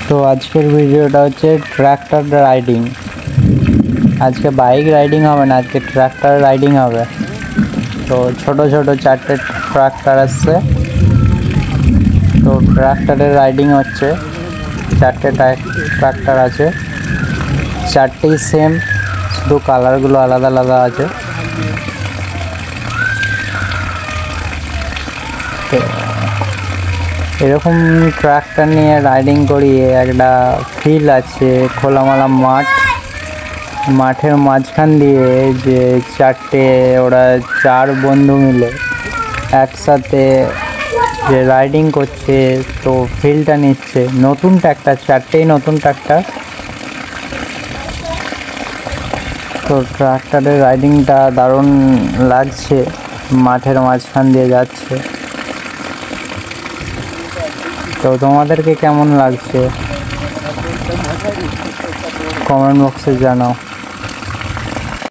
তো আজকের ভিডিওটা হচ্ছে ট্র্যাক্টর রাইডিং। আজকে বাইক রাইডিং হবে না, আজকে ট্র্যাক্টর রাইডিং হবে। তো ছোট ছোট 4টে ট্র্যাক্টর আসছে, তো ট্র্যাক্টরের রাইডিং হচ্ছে। 4টে ট্র্যাক্টর আছে, 4টেই সেম, শুধু কালারগুলো আলাদা আলাদা আছে। এরকম ট্র্যাক্টর নিয়ে রাইডিং করিয়ে একটা ফিল আছে, খোলামেলা মাঠের মাঝখান দিয়ে যে 4টে ওরা 4 বন্ধু মিলে একসাথে যে রাইডিং করছে, তো ফিলটা নিচ্ছে। নতুন ট্র্যাক্টর, 4টেই নতুন ট্র্যাক্টর। তো ট্র্যাক্টরের রাইডিংটা দারুণ লাগছে, মাঠের মাঝখান দিয়ে যাচ্ছে। তো তোমাদেরকে কেমন লাগছে কমেন্ট বক্সে জানাও।